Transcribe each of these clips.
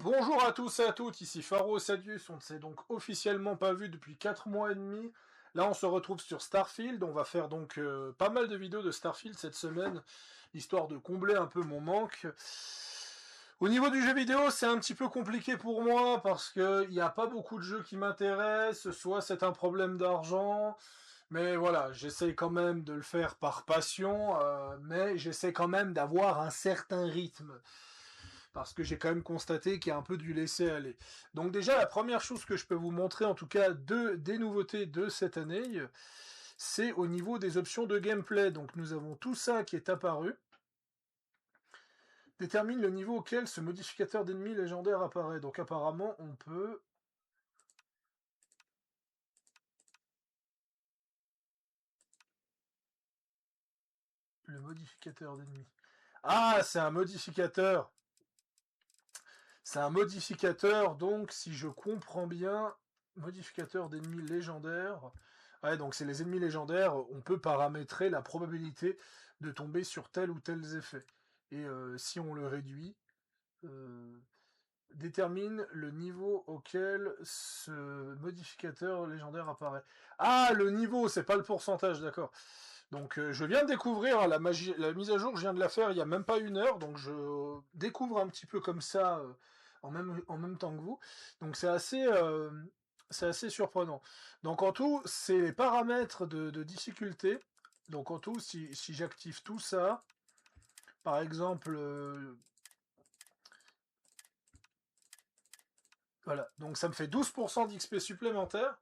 Bonjour à tous et à toutes, ici Pharo Sadius, on ne s'est donc officiellement pas vu depuis 4 mois et demi. Là on se retrouve sur Starfield, on va faire donc pas mal de vidéos de Starfield cette semaine, histoire de combler un peu mon manque. Au niveau du jeu vidéo, c'est un petit peu compliqué pour moi, parce que il n'y a pas beaucoup de jeux qui m'intéressent, soit c'est un problème d'argent, mais voilà, j'essaie quand même de le faire par passion, mais j'essaie quand même d'avoir un certain rythme. Parce que j'ai quand même constaté qu'il y a un peu du laisser-aller. Donc déjà, la première chose que je peux vous montrer, en tout cas, des nouveautés de cette année, c'est au niveau des options de gameplay. Donc nous avons tout ça qui est apparu. Détermine le niveau auquel ce modificateur d'ennemis légendaire apparaît. Donc apparemment, on peut... Le modificateur d'ennemis. Ah, c'est un modificateur. C'est un modificateur, donc, si je comprends bien, modificateur d'ennemis légendaires. Ouais, donc c'est les ennemis légendaires, on peut paramétrer la probabilité de tomber sur tel ou tel effet. Et si on le réduit, euh, détermine le niveau auquel ce modificateur légendaire apparaît. Ah, le niveau, c'est pas le pourcentage, d'accord. Donc je viens de découvrir la mise à jour, je viens de la faire il y a même pas 1 heure, donc je découvre un petit peu comme ça en même temps que vous. Donc c'est assez surprenant. Donc en tout, c'est les paramètres de difficulté. Donc en tout, si j'active tout ça, par exemple, voilà, donc ça me fait 12% d'XP supplémentaire.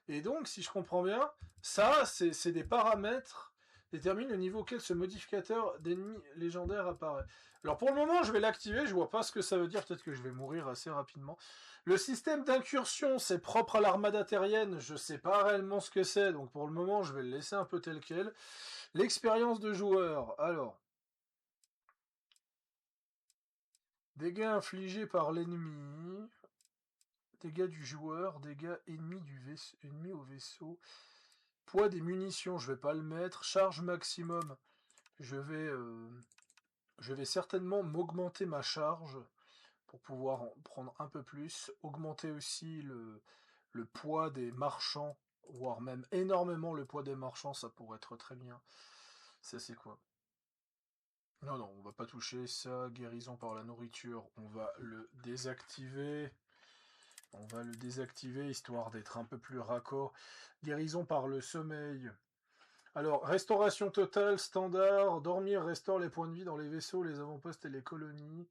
Et donc, si je comprends bien, ça, c'est des paramètres déterminent le niveau auquel ce modificateur d'ennemis légendaire apparaît. Alors pour le moment, je vais l'activer, je vois pas ce que ça veut dire, peut-être que je vais mourir assez rapidement. Le système d'incursion, c'est propre à l'armada terrienne, je sais pas réellement ce que c'est, donc pour le moment, je vais le laisser un peu tel quel. L'expérience de joueur, alors... Dégâts infligés par l'ennemi... Dégâts du joueur, dégâts ennemis au vaisseau. Poids des munitions, je vais pas le mettre. Charge maximum, je vais certainement m'augmenter ma charge pour pouvoir en prendre un peu plus. Augmenter aussi le poids des marchands, voire même énormément le poids des marchands, ça pourrait être très bien. Ça c'est quoi? Non, non, on va pas toucher ça. Guérison par la nourriture, on va le désactiver. On va le désactiver, histoire d'être un peu plus raccord. Guérison par le sommeil. Alors, restauration totale, standard. Dormir restaure les points de vie dans les vaisseaux, les avant-postes et les colonies.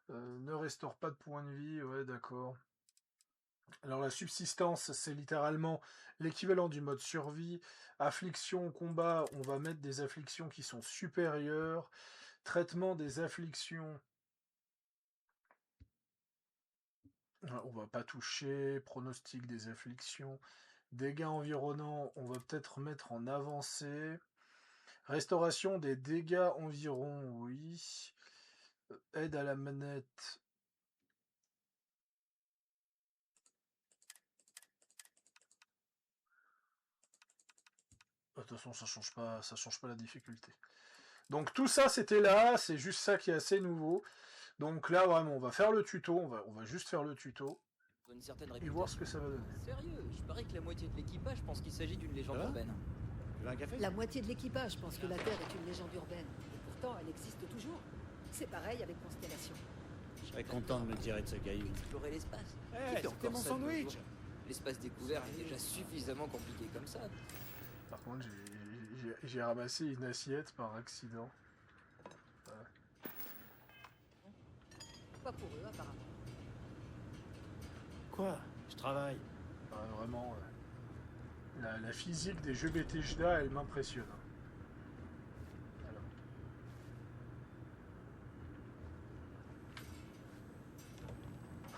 Ne restaure pas de points de vie, ouais, d'accord. Alors, la subsistance, c'est littéralement l'équivalent du mode survie. Affliction, combat, on va mettre des afflictions qui sont supérieures. Traitement des afflictions, on va pas toucher. Pronostic des afflictions. Dégâts environnants, on va peut-être mettre en avancée. Restauration des dégâts environ, oui. Aide à la manette. De toute façon, ça change pas la difficulté. Donc tout ça, c'était là, c'est juste ça qui est assez nouveau. Donc là, vraiment, on va faire le tuto, on va juste faire le tuto. Une certaine Et voir ce que ça va donner. Sérieux, je parie que la moitié de l'équipage pense qu'il s'agit d'une légende urbaine. Tu veux un café? La moitié de l'équipage pense que la Terre est une légende urbaine. Et pourtant, elle existe toujours. C'est pareil avec Constellation. Je serais content de me tirer de ce caillou. Explorer l'espace. Hey, c'était mon sandwich! L'espace découvert est déjà suffisamment compliqué comme ça. Par contre, j'ai ramassé une assiette par accident. Ouais. Pas pour eux, apparemment. Quoi? Je travaille. Ouais, vraiment, la physique des jeux Bethesda, elle m'impressionne.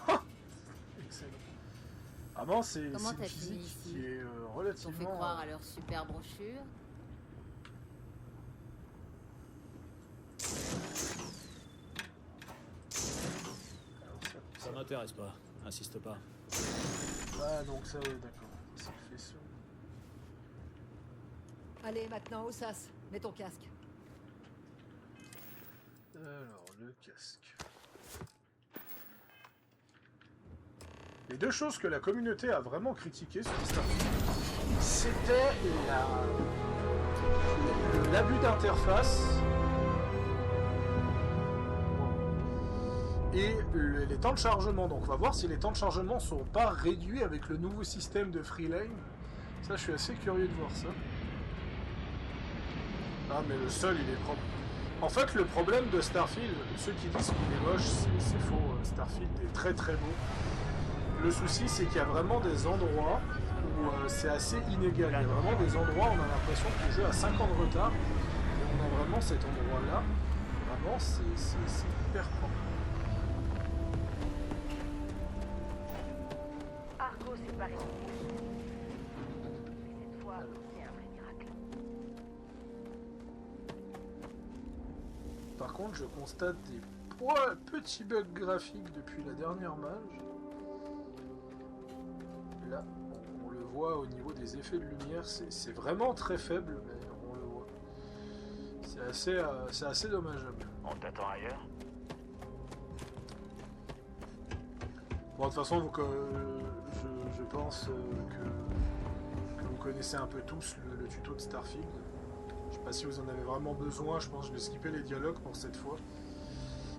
Alors. Excellent. Ah bon, c'est Comment une t'as fini physique ici? qui est Ils t'ont relativement... fait croire à leur super brochure. Ça m'intéresse pas. Insiste pas. Ah, donc ça, d'accord. C'est le faisceau. Allez, maintenant, au sas. Mets ton casque. Alors, le casque. Les deux choses que la communauté a vraiment critiquées sur Starfield, c'était l'abus d'interface et les temps de chargement. Donc on va voir si les temps de chargement sont pas réduits avec le nouveau système de Freelane. Ça, je suis assez curieux de voir ça. Ah, mais le sol, il est propre. En fait, le problème de Starfield, ceux qui disent qu'il est moche, c'est faux. Starfield est très très beau. Le souci, c'est qu'il y a vraiment des endroits où c'est assez inégal. Il y a vraiment des endroits où on a l'impression que le jeu a 5 ans de retard. Et on a vraiment cet endroit-là. Vraiment, c'est hyper propre. Argo, c'est pas réussi. Mais cette fois, c'est un vrai miracle. Par contre, je constate des petits bugs graphiques depuis la dernière mage. Là, on le voit au niveau des effets de lumière, c'est vraiment très faible, mais on le voit. C'est assez dommageable. On t'attend ailleurs? Bon, de toute façon, je pense que vous connaissez un peu tous le tuto de Starfield. Je sais pas si vous en avez vraiment besoin, je pense que je vais skipper les dialogues pour cette fois.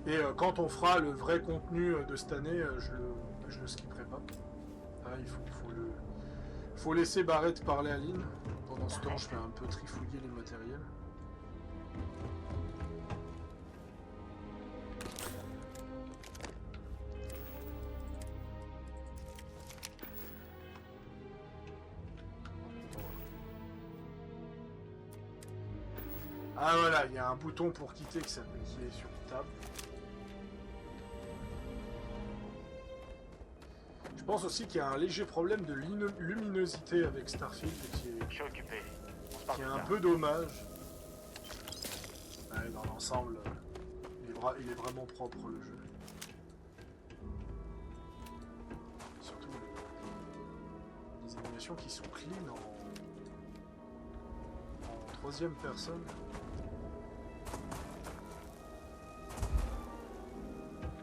Et quand on fera le vrai contenu de cette année, je le skipperai pas. Ah, faut laisser Barrett parler à Lynn. Pendant ce temps, je vais un peu trifouiller les matériels. Ah voilà, il y a un bouton pour quitter qui est sur table. Je pense aussi qu'il y a un léger problème de luminosité avec Starfield Je suis occupé. On se qui parle est plus un tard. peu dommage. Ouais, dans l'ensemble, il est vraiment propre le jeu. Surtout les animations qui sont clean en troisième personne.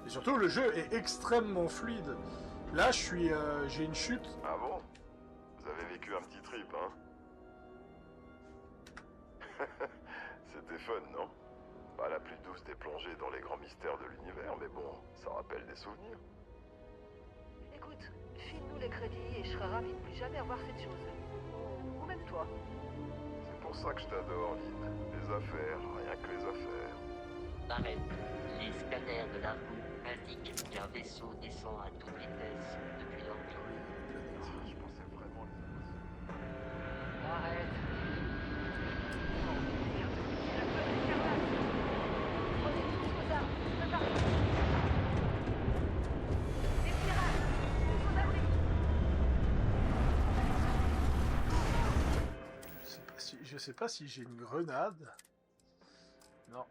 Et surtout, le jeu est extrêmement fluide. Là, j'ai une chute. Ah bon? Vous avez vécu un petit trip, hein? C'était fun, non? Pas la plus douce des plongées dans les grands mystères de l'univers, mais bon, ça rappelle des souvenirs. Écoute, file-nous les crédits et je serai ravi de plus jamais revoir cette chose. Ou même toi. C'est pour ça que je t'adore, Lynn. Les affaires, rien que les affaires. Barrett, les scanners de l'Argo indiquent qu'un vaisseau descend à toute vitesse depuis l'orbite. Je pensais vraiment les émotions. Arrête. Prenez toutes vos armes, préparez-vous. Des pirates, ils sont abris. Je sais pas si j'ai une grenade. Non.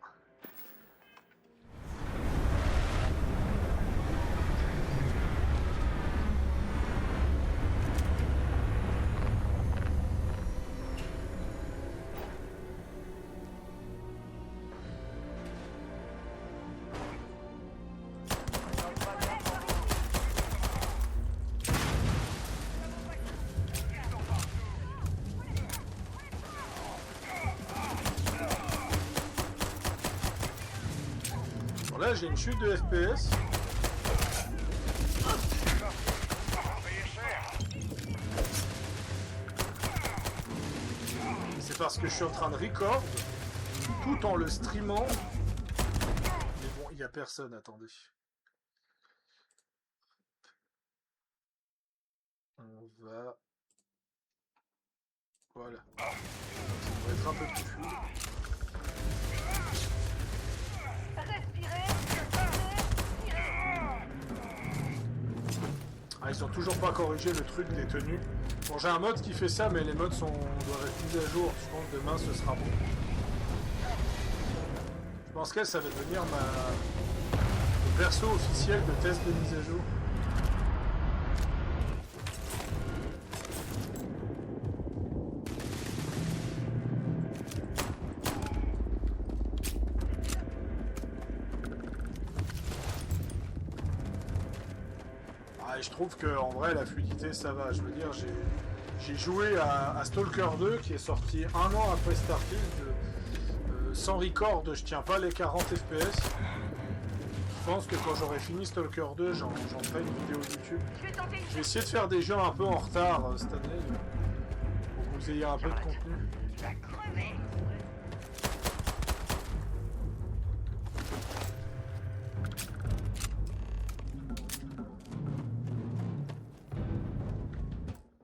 Bon, là, j'ai une chute de FPS. C'est parce que je suis en train de record tout en le streamant. Mais bon, il n'y a personne, attendez. On va... Voilà. Ça va être un peu plus fluide. Respirez. Ah, ils ont toujours pas corrigé le truc des tenues. Bon, j'ai un mode qui fait ça, mais les modes doivent être mis à jour. Je pense que demain ce sera bon. Je pense qu'elle, ça va devenir le perso officiel de test de mise à jour. Bah, je trouve que en vrai la fluidité ça va. Je veux dire, j'ai joué à Stalker 2 qui est sorti un an après Starfield. Sans record, je tiens pas les 40 FPS. Je pense que quand j'aurai fini Stalker 2, j'en ferai une vidéo YouTube. Je vais essayer de faire des jeux un peu en retard cette année, pour que vous ayez un peu de contenu.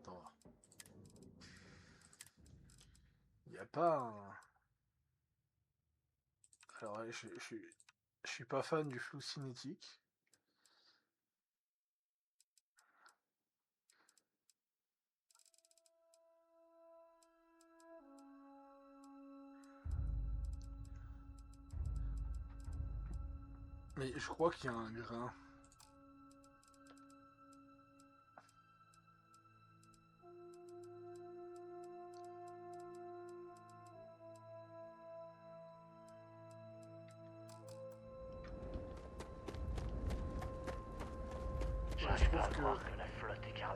Attends. Il n'y a pas un... Alors, je suis pas fan du flou cinétique. Mais je crois qu'il y a un grain.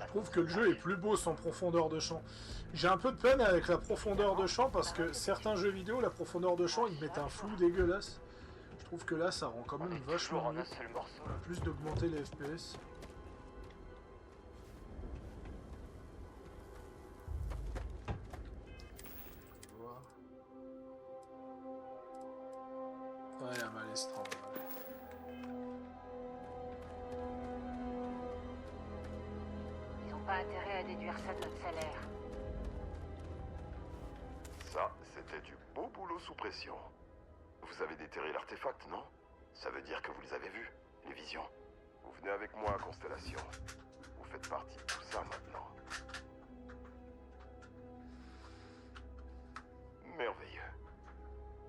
Je trouve que le jeu est plus beau sans profondeur de champ. J'ai un peu de peine avec la profondeur de champ parce que certains jeux vidéo, la profondeur de champ, ils mettent un flou dégueulasse. Je trouve que là, ça rend quand même vachement mieux. Plus d'augmenter les FPS. Ouais, un malestran. Ils n'ont pas intérêt à déduire ça de notre salaire. Ça, c'était du beau boulot sous pression. Vous avez déterré l'artefact, non? Ça veut dire que vous les avez vus, les visions. Vous venez avec moi à Constellation. Vous faites partie de tout ça maintenant. Merveilleux.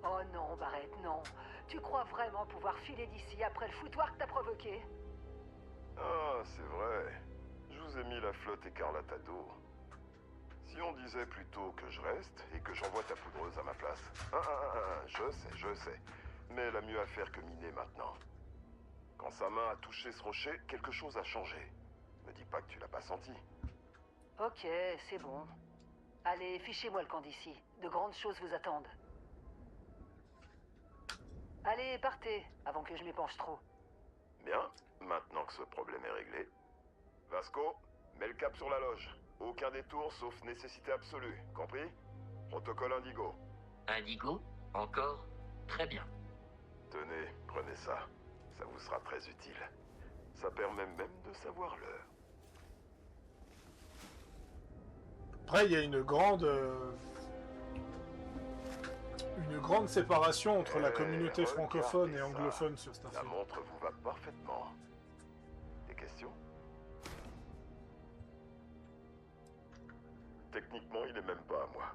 Oh non, Barrett, non. Tu crois vraiment pouvoir filer d'ici après le foutoir que t'as provoqué? Ah, c'est vrai. Je vous ai mis la flotte écarlate à dos. Si on disait plutôt que je reste et que j'envoie ta poudreuse à ma place. Je sais. Mais elle a mieux à faire que miner maintenant. Quand sa main a touché ce rocher, quelque chose a changé. Me dis pas que tu l'as pas senti. Ok, c'est bon. Allez, fichez-moi le camp d'ici. De grandes choses vous attendent. Allez, partez, avant que je m'y penche trop. Bien, maintenant que ce problème est réglé. Vasco, mets le cap sur la loge. Aucun détour sauf nécessité absolue, compris? Protocole Indigo. Indigo? Encore? Très bien. Tenez, prenez ça. Ça vous sera très utile. Ça permet même de savoir l'heure. Après, il y a une grande séparation entre la communauté francophone et anglophone sur La Starfield. montre vous va parfaitement. Des questions? Techniquement, il est même pas à moi.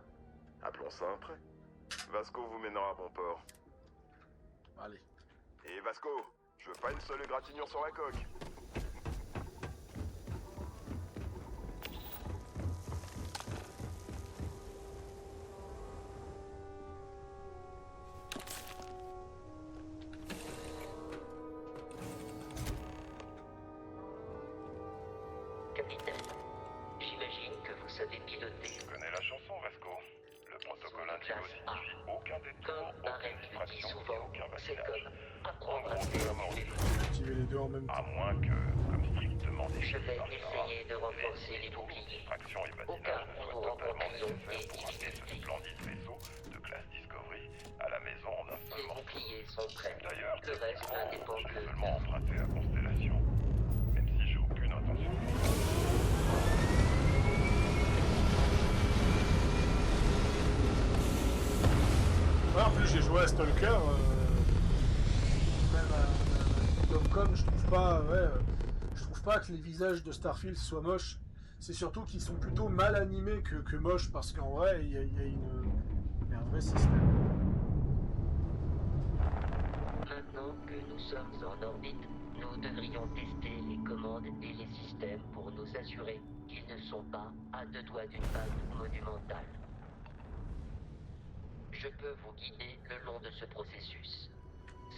Appelons ça un prêt. Vasco vous mènera à bon port. Allez. Et Vasco, je veux pas une seule égratignure sur la coque. Capitaine, j'imagine que vous savez piloter. Tu connais la chanson, Vasco? Le protocole Indigo Classe A. signifie aucun détour, Comme aucune Barrett le dit distraction et souvent, aucun c'est vacillage. comme apprendre à En gros, faire comme on du dit. vélo. Activer les deux en même À temps. moins que, comme strictement décrit Je vais par le essayer de renforcer les boucliers. distraction et Au patinage cas ne où soient nous totalement rencontrions nécessaires des pour amener ce difficultés. splendide vaisseau de classe Discovery à la maison en un seul Les morceau. boucliers sont prêts. D'ailleurs, Le reste ne dépend je que... vais seulement emprunter à Constellation, même si j'ai aucune intention. Ouais, en plus, j'ai joué à Stalker. Même à Domcom, je trouve pas, je trouve pas que les visages de Starfield soient moches. C'est surtout qu'ils sont plutôt mal animés que moches, parce qu'en vrai, il y a un vrai système. Maintenant que nous sommes en orbite, nous devrions tester les commandes et les systèmes pour nous assurer qu'ils ne sont pas à deux doigts d'une panne monumentale. Je peux vous guider le long de ce processus.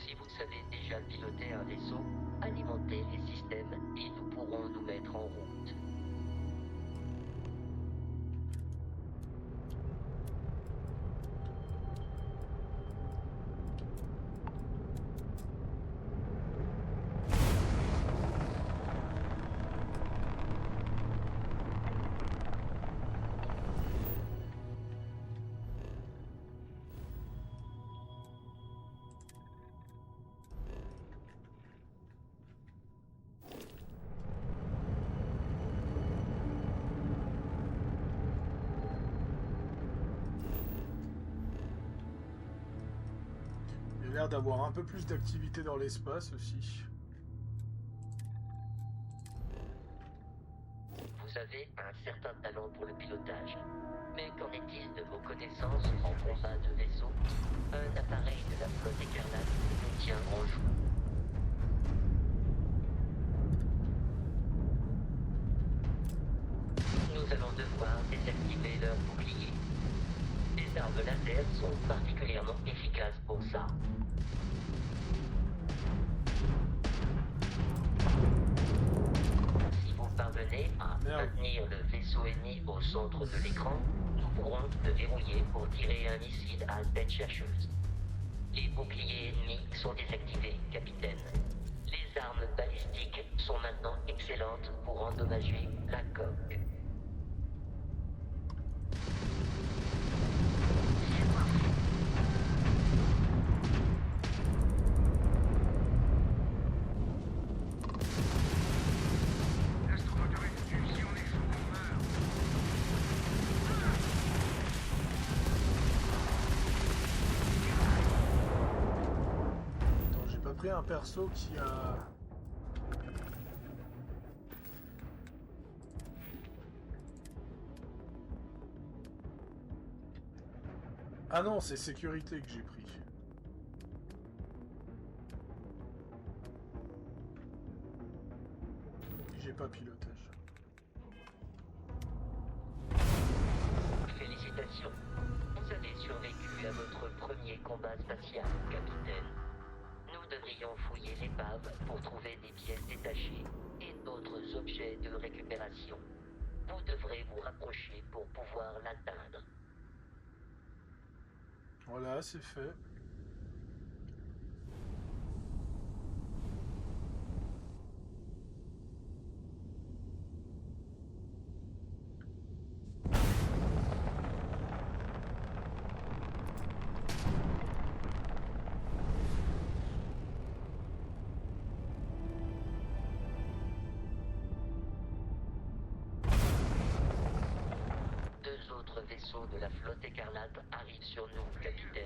Si vous savez déjà piloter un vaisseau, alimentez les systèmes et nous pourrons nous mettre l'air d'avoir un peu plus d'activité dans l'espace aussi. Vous avez un certain talent pour le pilotage. Mais qu'en est-il de vos connaissances en combat de vaisseau? Un appareil de la flotte écarlate vous tient en joue. Nous allons devoir désactiver leur bouclier. Les armes laser sont particulièrement efficaces pour ça. Si vous parvenez à maintenir le vaisseau ennemi au centre de l'écran, nous pourrons le verrouiller pour tirer un missile à tête chercheuse. Les boucliers ennemis sont désactivés, capitaine. Les armes balistiques sont maintenant excellentes pour endommager la coque. Un perso qui a... Ah non, c'est sécurité que j'ai pris. J'ai pas pilotage. Félicitations. Vous avez survécu à votre premier combat spatial, capitaine. Nous devrions fouiller l'épave pour trouver des pièces détachées et d'autres objets de récupération. Vous devrez vous rapprocher pour pouvoir l'atteindre. Voilà, c'est fait. Vaisseaux de la flotte écarlate arrivent sur nous, capitaine.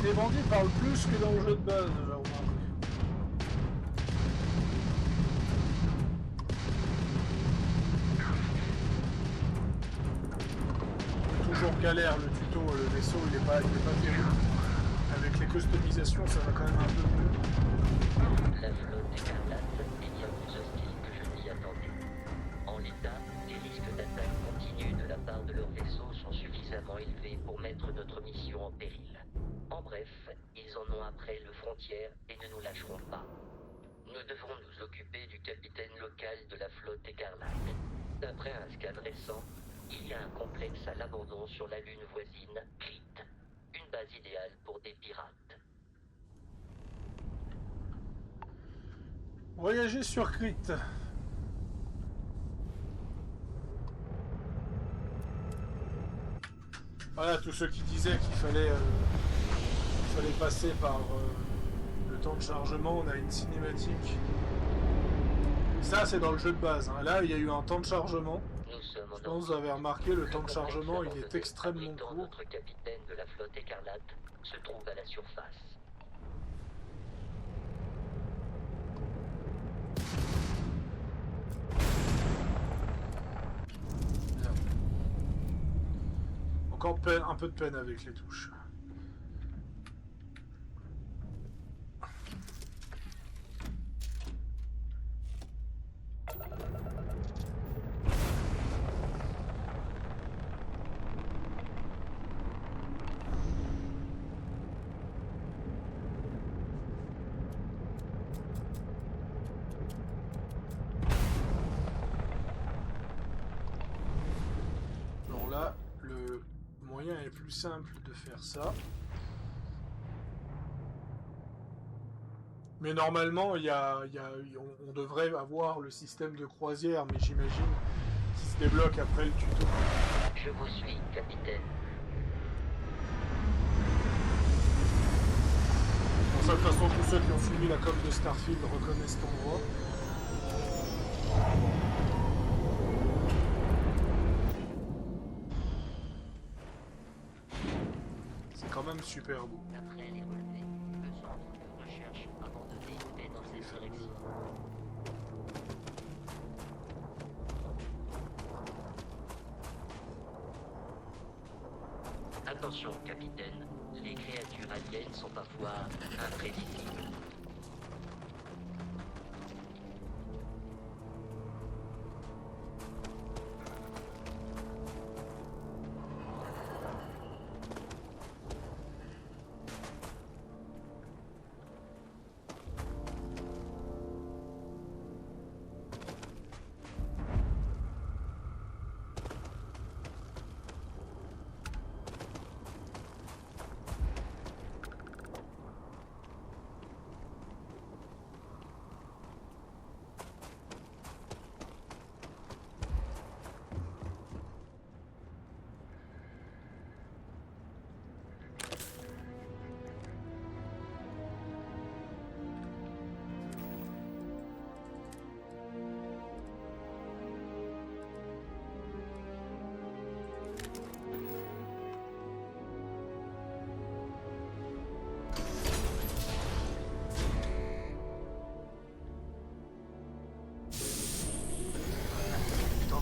Les bandits parlent plus que dans le jeu de base, j'ai remarqué. Toujours galère le tuto, le vaisseau il est pas terrible. Avec les customisations ça va quand même un peu mieux. La flotte écarlate est bien plus hostile que je m'y attendais. En l'état, les risques d'attaque continue de la part de leur vaisseau sont suffisamment élevés pour mettre notre mission en péril. En bref, ils en ont après le frontière et ne nous lâcheront pas. Nous devons nous occuper du capitaine local de la flotte écarlate. D'après un scan récent, il y a un complexe à l'abandon sur la lune voisine, Crete. Une base idéale pour des pirates. Voyager sur Crete. Voilà, tous ceux qui disaient qu'il fallait passer par le temps de chargement, on a une cinématique. Ça, c'est dans le jeu de base. Hein. Là, il y a eu un temps de chargement. Je pense que vous avez remarqué, le temps de chargement, il est extrêmement court. Notre capitaine de la flotte écarlate se trouve à la surface. Encore un peu de peine avec les touches. Alors là, le moyen est plus simple de faire ça. Mais normalement, on devrait avoir le système de croisière, mais j'imagine qu'il se débloque après le tuto. Je vous suis, capitaine. De toute façon, tous ceux qui ont suivi la com de Starfield reconnaissent cet endroit. C'est quand même super beau. Après les relevés, le centre de recherche abandonné est dans cette direction. Attention, capitaine. Les créatures aliens sont parfois imprévisibles.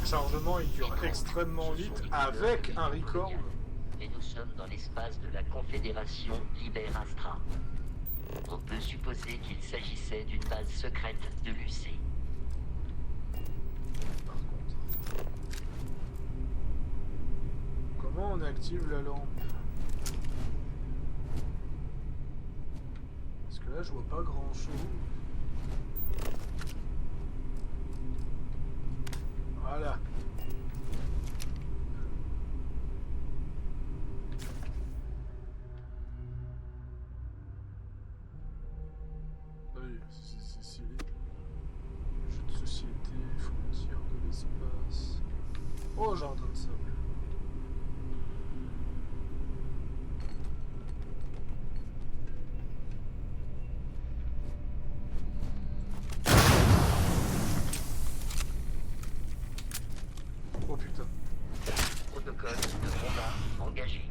Le chargement il dure extrêmement vite avec un record. Et nous sommes dans l'espace de la Confédération Liber Astra. On peut supposer qu'il s'agissait d'une base secrète de l'UC. Par contre, comment on active la lampe? Parce que là je vois pas grand chose. Voilà. Oui, c'est stylé. Jeu de société, frontières de l'espace. Oh, jardin de sable. Oh putain. Protocole de combat engagé.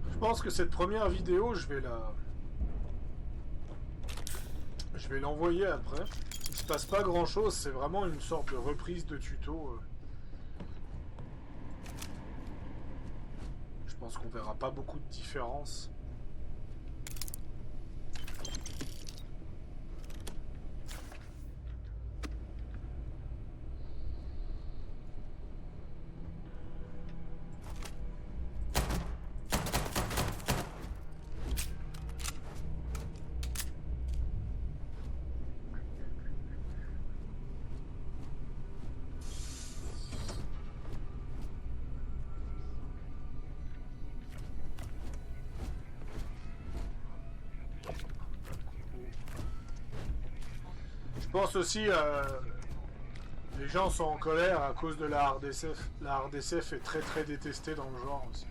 Je pense que cette première vidéo, je vais l'envoyer après. Il se passe pas grand chose, c'est vraiment une sorte de reprise de tuto. Je pense qu'on verra pas beaucoup de différence. Je pense aussi les gens sont en colère à cause de la RDSF. La RDSF est très très détestée dans le genre aussi.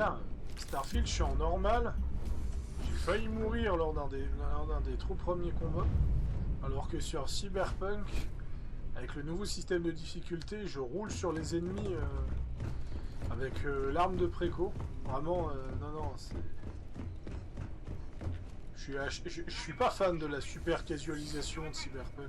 Putain, Starfield, je suis en normal. J'ai failli mourir lors d'un des trop premiers combats. Alors que sur Cyberpunk, avec le nouveau système de difficulté, je roule sur les ennemis avec l'arme de préco. Vraiment, non, c'est... Je suis pas fan de la super casualisation de Cyberpunk.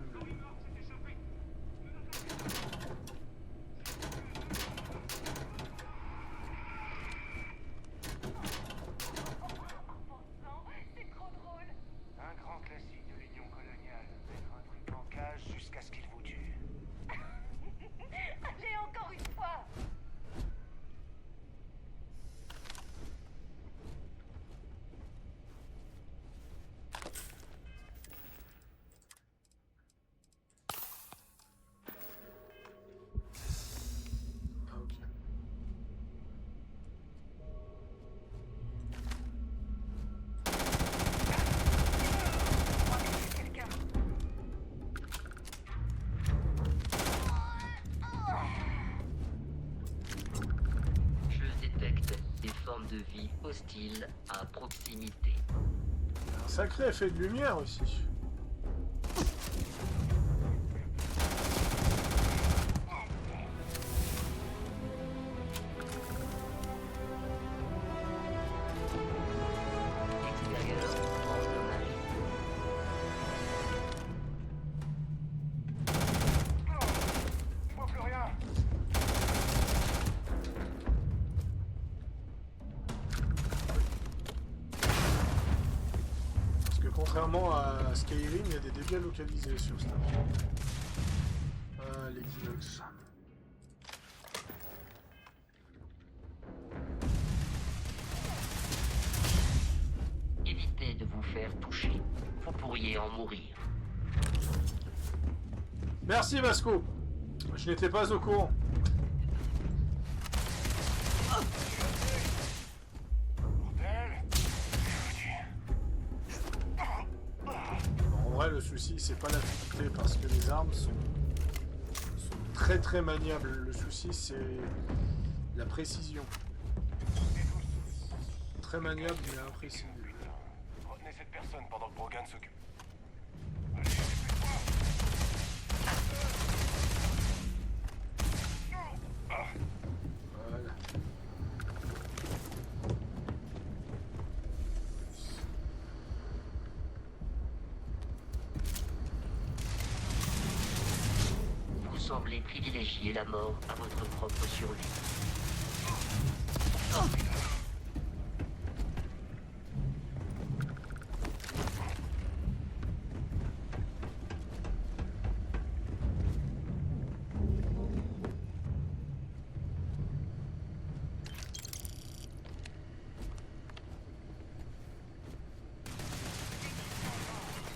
De vie hostile à proximité. Un sacré effet de lumière aussi. Contrairement à Skyrim, il y a des dégâts localisés sur Starfield. Ah, l'Equinox. Évitez de vous faire toucher. Vous pourriez en mourir. Merci Vasco. Je n'étais pas au courant. Le souci c'est pas la difficulté parce que les armes sont très très maniables. Le souci c'est la précision. Très maniable mais imprécis. Retenez cette personne pendant que Brogan s'occupe. Voilà. Semblez privilégier la mort à votre propre survie.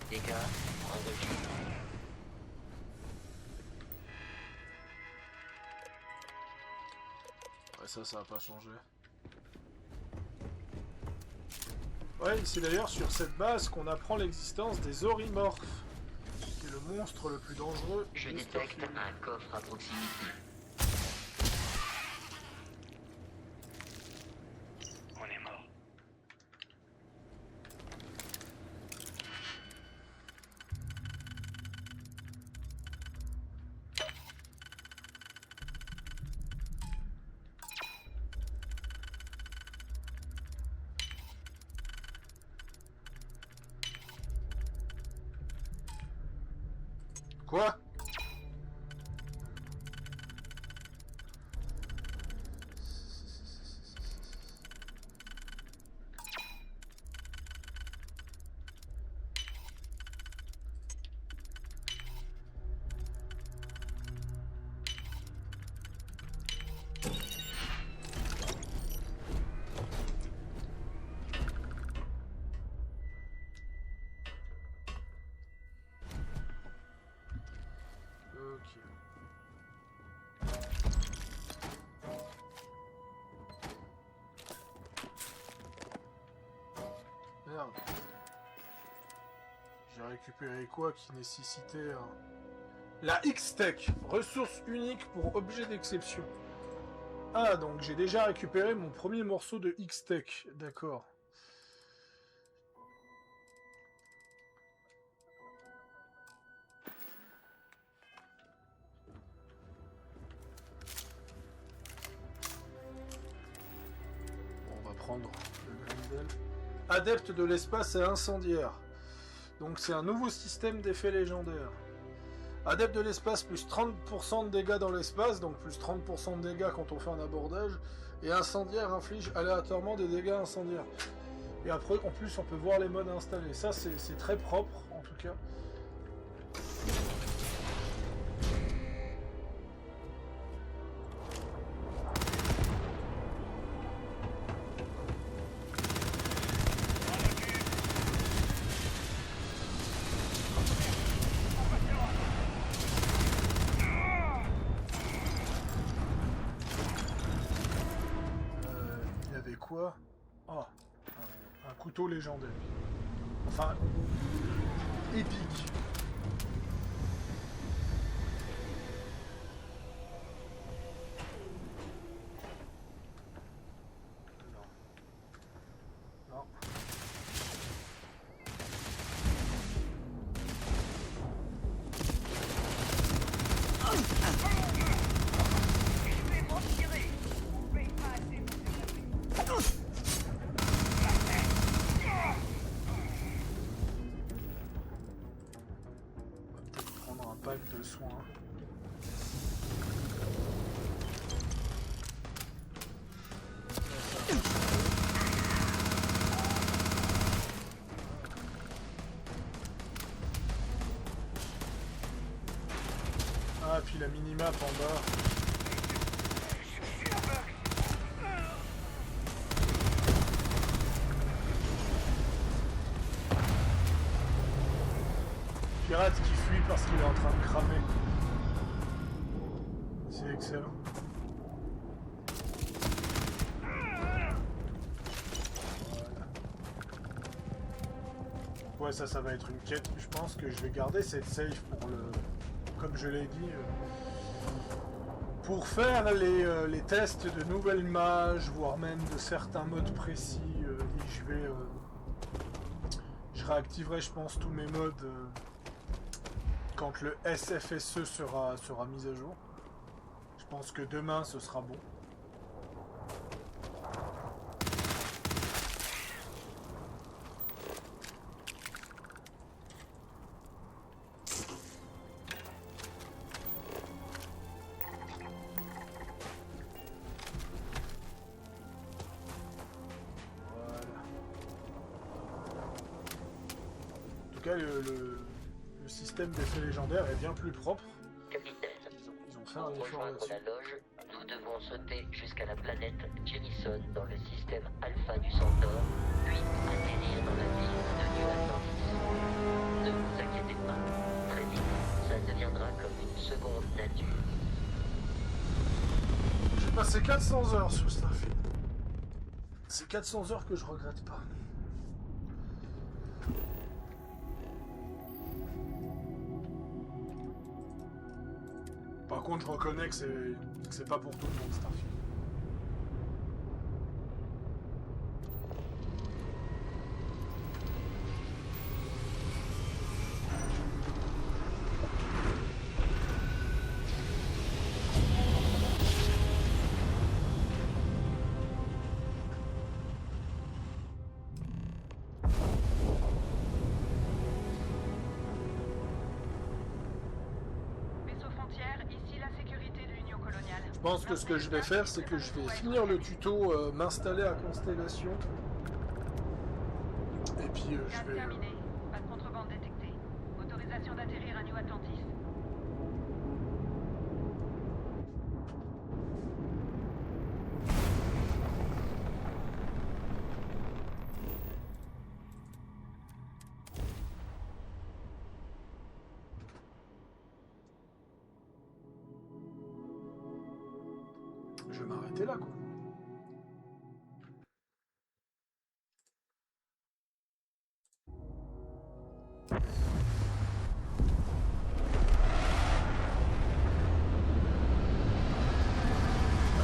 Dégâts enregistrés. Ça va pas changer. Ouais, c'est d'ailleurs sur cette base qu'on apprend l'existence des Orimorphes, qui est le monstre le plus dangereux. Je détecte un coffre à proximité. On est mort. Quoi? Merde. J'ai récupéré quoi qui nécessitait un... La X-Tech, ressource unique pour objet d'exception. Ah, donc j'ai déjà récupéré mon premier morceau de X-Tech. D'accord. On va prendre le Grendel. Adepte de l'espace et incendiaire. Donc c'est un nouveau système d'effets légendaires. Adepte de l'espace, plus 30% de dégâts dans l'espace, donc plus 30% de dégâts quand on fait un abordage. Et incendiaire inflige aléatoirement des dégâts incendiaires. Et après, en plus, on peut voir les modes installés. Ça, c'est très propre, en tout cas. Quoi? Oh, un couteau légendaire. Enfin, épique. Non. Non. De soins. Ah, puis la minimap en bas. Pirate qui fuit parce qu'il est en train de cramer. C'est excellent. Voilà. Ouais, ça va être une quête. Je pense que je vais garder cette save pour le... Comme je l'ai dit... pour faire les tests de nouvelles mages, voire même de certains modes précis. Et je vais... je réactiverai, je pense, tous mes modes... quand le SFSE sera mis à jour. Je pense que demain ce sera bon. Voilà. En tout cas, le système d'effets légendaires est bien plus propre. Capitaine, Ils ont fait un pour effort rejoindre là-dessus. la loge, nous devons sauter jusqu'à la planète Jemison dans le système Alpha du Centaure, puis atterrir dans la ville de New Atlantis. Ne vous inquiétez pas, très vite, ça deviendra comme une seconde nature. J'ai passé 400 heures sur Starfield. C'est 400 heures que je regrette pas. Par contre, je reconnais que c'est pas pour tout le monde, Starfield. Je pense que ce que je vais faire, c'est que je vais finir le tuto, m'installer à Constellation. Et puis je vais... Terminé. Pas de contrebande détectée. Autorisation d'atterrir à New Atlantis. Je vais m'arrêter là, quoi.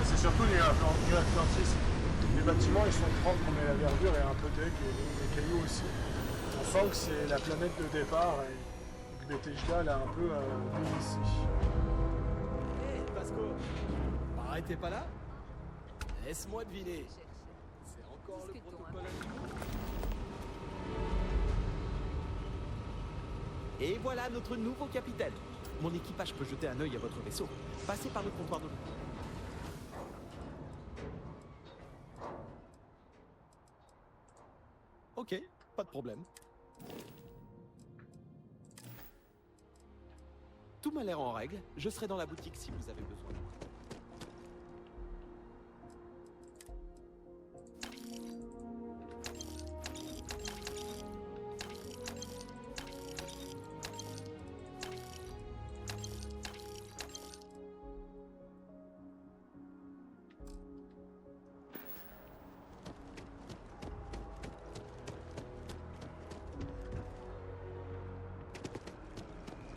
C'est surtout les New Atlantis. Les bâtiments ils sont propres, mais la verdure est un peu deg, et les cailloux aussi. On sent que c'est la planète de départ et que Bethesda l'a un peu mis ici. Hé, Vasco, pareil, t'es pas là? Laisse-moi deviner. C'est encore le protocole Et voilà notre nouveau capitaine. Mon équipage peut jeter un œil à votre vaisseau. Passez par le comptoir de l'eau. Ok, pas de problème. Tout m'a l'air en règle. Je serai dans la boutique si vous avez besoin.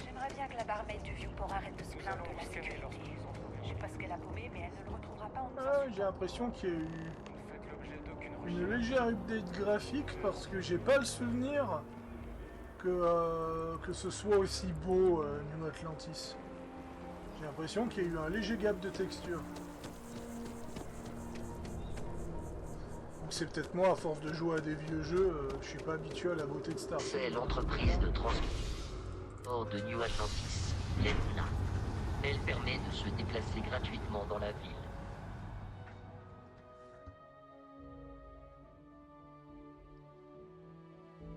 J'aimerais bien que la barmaid du Vieux-Port arrête de se plaindre de la sécurité. Je sais pas ce qu'elle a paumé, mais elle ne le retrouvera pas en nous insultant. J'ai l'impression qu'il y a eu une légère update graphique parce que j'ai pas le souvenir que ce soit aussi beau New Atlantis. J'ai l'impression qu'il y a eu un léger gap de texture. Donc c'est peut-être moi, à force de jouer à des vieux jeux, je suis pas habitué à la beauté de Starfield. C'est l'entreprise de transport de New Atlantis, l'ETNA. Elle permet de se déplacer gratuitement dans la ville.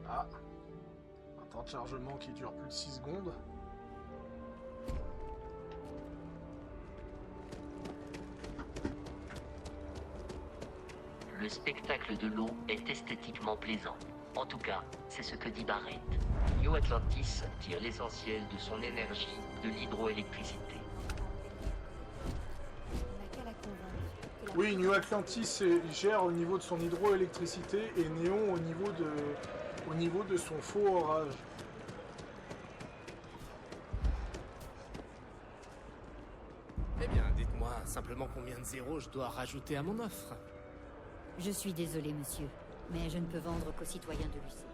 Ah, un temps de chargement qui dure plus de 6 secondes. Le spectacle de l'eau est esthétiquement plaisant. En tout cas, c'est ce que dit Barrett. New Atlantis tire l'essentiel de son énergie de l'hydroélectricité. Oui, New Atlantis gère au niveau de son hydroélectricité et Néon au niveau de son faux orage. Eh bien, dites-moi simplement combien de zéros je dois rajouter à mon offre. Je suis désolé, monsieur, mais je ne peux vendre qu'aux citoyens de Lucie.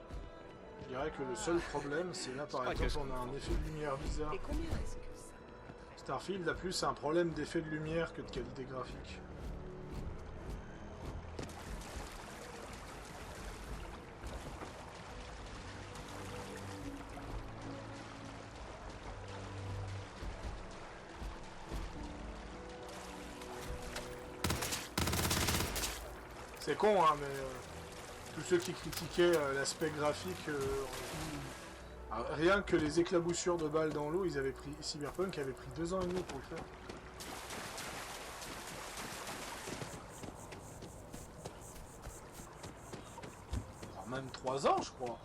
Je dirais que le seul problème, c'est là par exemple, on a un effet de lumière bizarre. Et combien est-ce que ça? Starfield a plus un problème d'effet de lumière que de qualité graphique. C'est con, hein, mais tous ceux qui critiquaient l'aspect graphique, rien que les éclaboussures de balles dans l'eau, Cyberpunk avait pris 2 ans et demi pour le faire. Alors même 3 ans, je crois.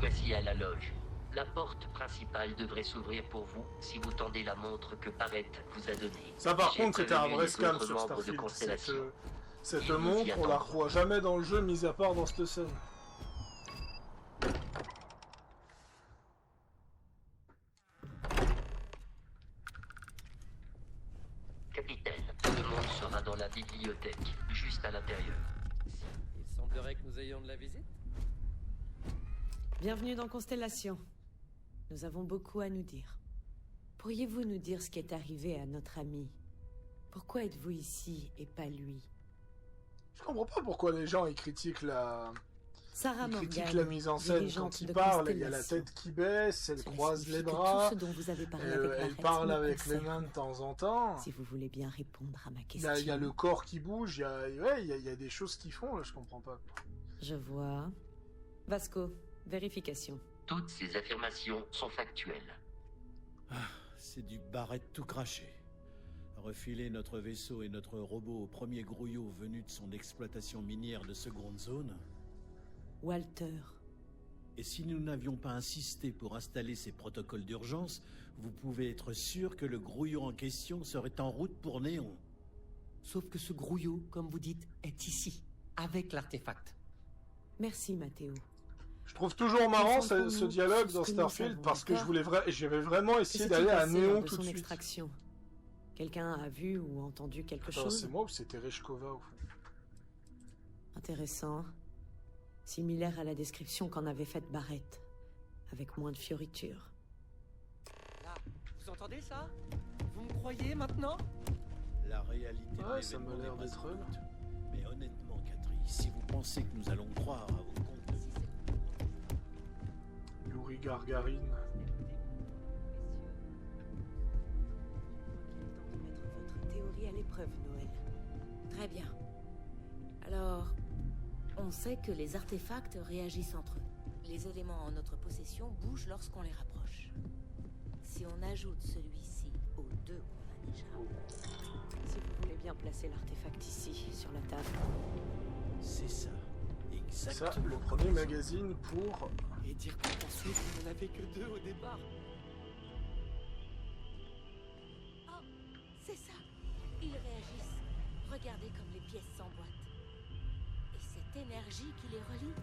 Voici à la loge. La porte principale devrait s'ouvrir pour vous si vous tendez la montre que Barrett vous a donnée. Ça par J'ai contre c'était un prévenu vrai les scam autres sur membres de Starfield. Constellation. Cette Ils vous y montre, on la attendront. revoit jamais dans le jeu, mis à part dans cette scène. Capitaine, tout le monde sera dans la bibliothèque, juste à l'intérieur. Il semblerait que nous ayons de la visite. Bienvenue dans Constellation. Nous avons beaucoup à nous dire. Pourriez-vous nous dire ce qui est arrivé à notre ami? Pourquoi êtes-vous ici et pas lui? Je comprends pas pourquoi les gens ils critiquent Sarah ils critiquent Morgan, la mise en scène dirigeante quand ils de parlent, il y a la Constellation. tête qui baisse, elle Cela croise signifie les que bras, tout ce dont vous avez parlé avec elle Barrett parle me avec les concerne. mains de temps en temps. Si vous voulez bien répondre à ma Il question. y a le corps qui bouge, il y a des choses qu'ils font, là, je comprends pas. Je vois. Vasco, vérification. Toutes ces affirmations sont factuelles. C'est du Barrett tout craché. Refiler notre vaisseau et notre robot au premier grouillot venu de son exploitation minière de seconde zone. Walter. Et si nous n'avions pas insisté pour installer ces protocoles d'urgence, vous pouvez être sûr que le grouillot en question serait en route pour Néon. Sauf que ce grouillot, comme vous dites, est ici. avec l'artefact. Merci, Matteo. Je trouve toujours marrant ce dialogue dans Starfield parce que j'avais vraiment essayé d'aller à Néon tout de suite. Extraction. Quelqu'un a vu ou entendu quelque chose? C'est moi ou c'était Reshkova au fond? Intéressant. Similaire à la description qu'en avait faite Barrett, avec moins de fioritures. Là, vous entendez ça? Vous me croyez maintenant? La réalité ouais, ça m'a l'air d'être eux. Mais honnêtement, Catherine, si vous pensez que nous allons croire à vos contes de... Yuri Gargarine. Votre théorie à l'épreuve, Noël. Très bien. Alors, on sait que les artefacts réagissent entre eux. Les éléments en notre possession bougent lorsqu'on les rapproche. Si on ajoute celui-ci aux deux qu'on a déjà... Si vous voulez bien placer l'artefact ici, sur la table. C'est ça. Exactement. Ça, le premier magazine pour... Et dire qu'ensuite, vous n'en avez que 2 au départ. Oh, c'est ça. Ils réagissent. Regardez comme les pièces s'emboîtent. Et cette énergie qui les relie,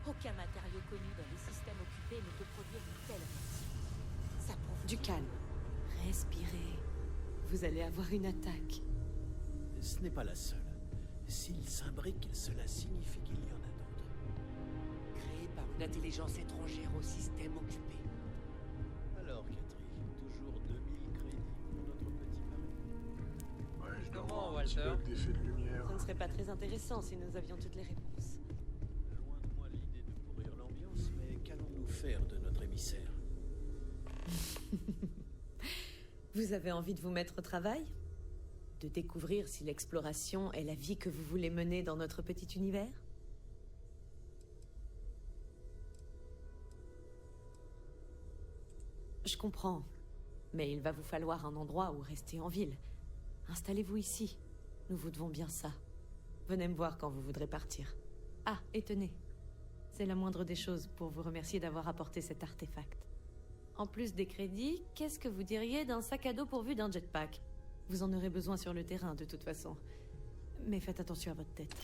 aucun matériau connu dans les systèmes occupés ne peut produire une telle réaction. Ça prouve... Du calme. Respirez. Vous allez avoir une attaque. Ce n'est pas la seule. S'il s'imbrique, cela signifie qu'il y en a d'autres. Créé par une intelligence étrangère au système occupé. Alors, Catherine, toujours 2000 crédits pour notre petit pari. Ouais, je dois Comment, avoir un petit Walter? bug d'effet de lumière. Ça ne serait pas très intéressant si nous avions toutes les réponses. Loin de moi l'idée de pourrir l'ambiance, mais qu'allons-nous faire de notre émissaire? Vous avez envie de vous mettre au travail? De découvrir si l'exploration est la vie que vous voulez mener dans notre petit univers? Je comprends, mais il va vous falloir un endroit où rester en ville. Installez-vous ici. Nous vous devons bien ça. Venez me voir quand vous voudrez partir. Ah, et tenez. C'est la moindre des choses pour vous remercier d'avoir apporté cet artefact. En plus des crédits, qu'est-ce que vous diriez d'un sac à dos pourvu d'un jetpack? Vous en aurez besoin sur le terrain, de toute façon. Mais faites attention à votre tête.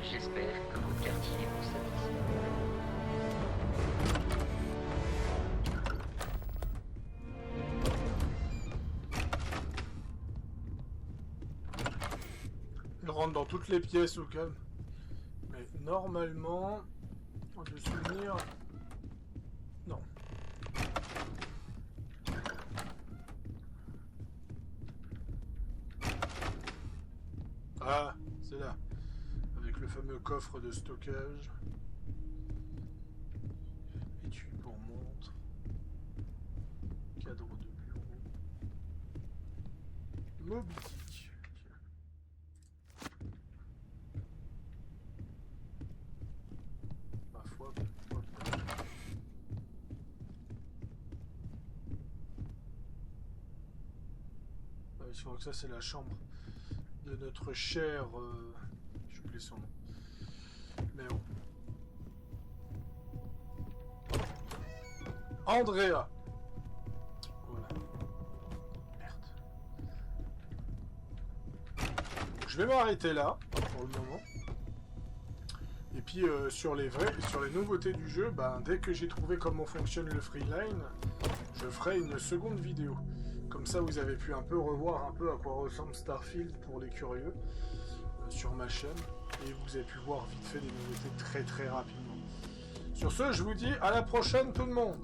J'espère que vos quartiers vous satisfont. Il rentre dans toutes les pièces au calme. Mais normalement, de souvenir... Non. Ah, c'est là. Avec le fameux coffre de stockage. Étui pour montre. Cadre de bureau. Moby-Dick. Ma foi, je crois que ça c'est la chambre de notre cher... j'ai oublié son nom. Mais bon. Andrea. Voilà. Merde. Donc, je vais m'arrêter là, pour le moment. Et puis sur les nouveautés du jeu, ben, dès que j'ai trouvé comment fonctionne le Freeline, je ferai une seconde vidéo. Comme ça, vous avez pu un peu revoir un peu à quoi ressemble Starfield pour les curieux sur ma chaîne. Et vous avez pu voir vite fait des nouveautés très très rapidement. Sur ce, je vous dis à la prochaine tout le monde.